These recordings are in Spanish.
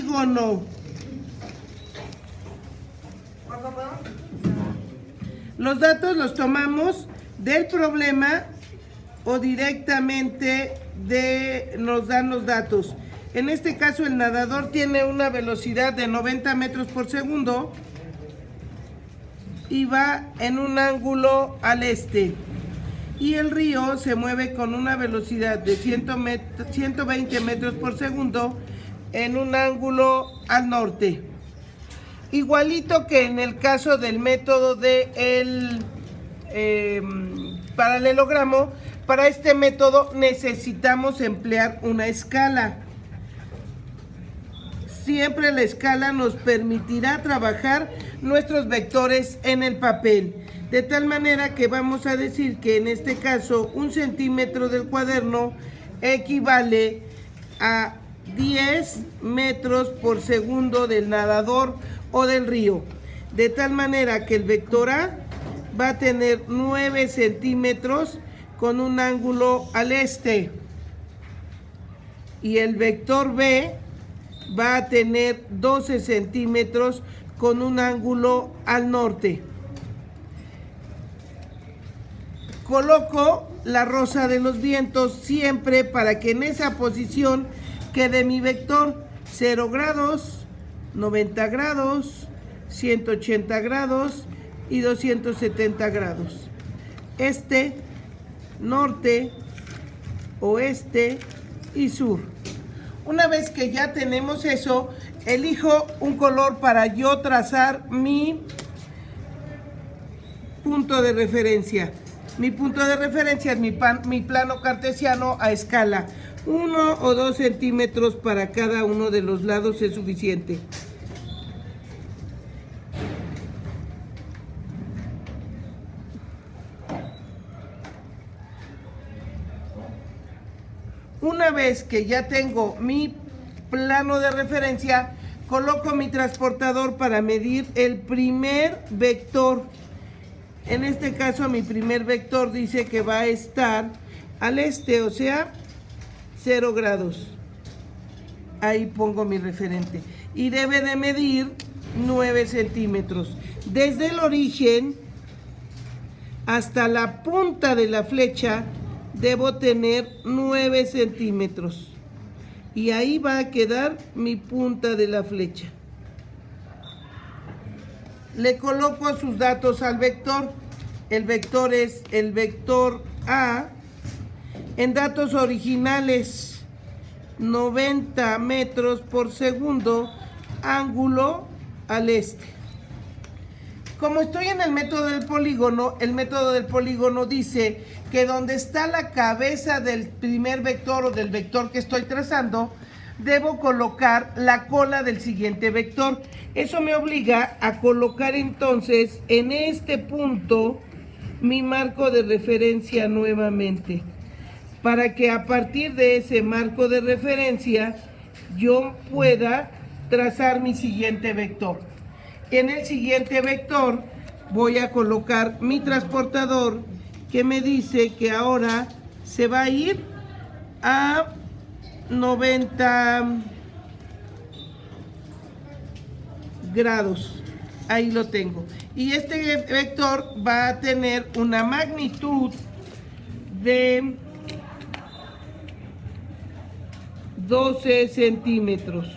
polígono. Los datos los tomamos del problema o directamente nos dan los datos. En este caso el nadador tiene una velocidad de 90 metros por segundo y va en un ángulo al este. Y el río se mueve con una velocidad de 120 metros por segundo en un ángulo al norte. Igualito que en el caso del método del paralelogramo, para este método necesitamos emplear una escala. Siempre la escala nos permitirá trabajar nuestros vectores en el papel. De tal manera que vamos a decir que en este caso 1 centímetro del cuaderno equivale a 10 metros por segundo del nadador o del río. De tal manera que el vector A va a tener 9 centímetros con un ángulo al este. Y el vector B va a tener 12 centímetros con un ángulo al norte. Coloco la rosa de los vientos siempre para que en esa posición quede mi vector 0 grados, 90 grados, 180 grados y 270 grados. Este, norte, oeste y sur. Una vez que ya tenemos eso, elijo un color para yo trazar mi punto de referencia. Mi punto de referencia es mi plano cartesiano a escala. 1 o 2 centímetros para cada uno de los lados es suficiente. Una vez que ya tengo mi plano de referencia, coloco mi transportador para medir el primer vector. En este caso mi primer vector dice que va a estar al este, o sea, 0 grados. Ahí pongo mi referente. Y debe de medir 9 centímetros. Desde el origen hasta la punta de la flecha debo tener 9 centímetros. Y ahí va a quedar mi punta de la flecha. Le coloco sus datos al vector. El vector es el vector A. En datos originales, 90 metros por segundo, ángulo al este. Como estoy en el método del polígono dice que donde está la cabeza del primer vector o del vector que estoy trazando, debo colocar la cola del siguiente vector. Eso me obliga a colocar entonces en este punto mi marco de referencia nuevamente, para que a partir de ese marco de referencia yo pueda trazar mi siguiente vector. En el siguiente vector voy a colocar mi transportador que me dice que ahora se va a ir a 90 grados. Ahí lo tengo. Y este vector va a tener una magnitud de 12 centímetros.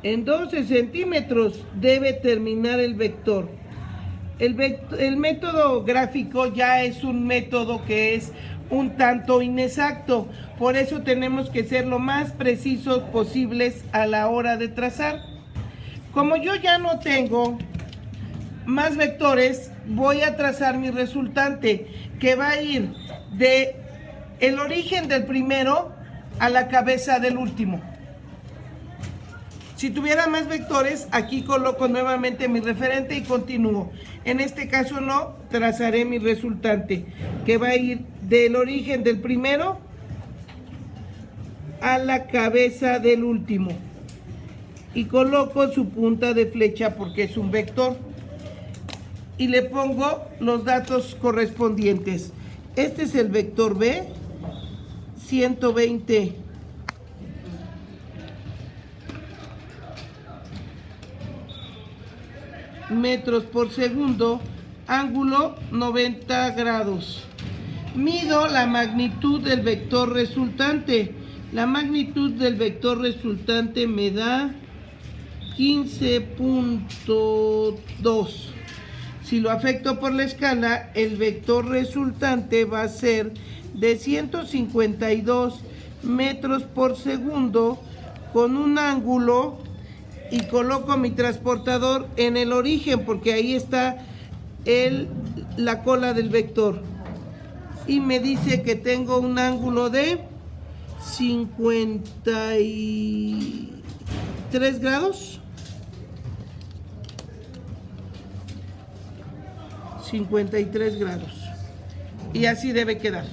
En 12 centímetros debe terminar el vector. El método gráfico ya es un método que es un tanto inexacto. Por eso tenemos que ser lo más precisos posibles a la hora de trazar. Como yo ya no tengo más vectores, voy a trazar mi resultante, que va a ir de el origen del primero a la cabeza del último. Si tuviera más vectores, aquí coloco nuevamente mi referente y continúo. En este caso no, trazaré mi resultante, que va a ir del origen del primero a la cabeza del último. Y coloco su punta de flecha porque es un vector. Y le pongo los datos correspondientes. Este es el vector B, 120 metros por segundo, ángulo 90 grados. Mido la magnitud del vector resultante. La magnitud del vector resultante me da 15.2. Si lo afecto por la escala, el vector resultante va a ser de 152 metros por segundo con un ángulo, y coloco mi transportador en el origen porque ahí está la cola del vector, y me dice que tengo un ángulo de 53 grados. 53 grados. Y así debe quedar.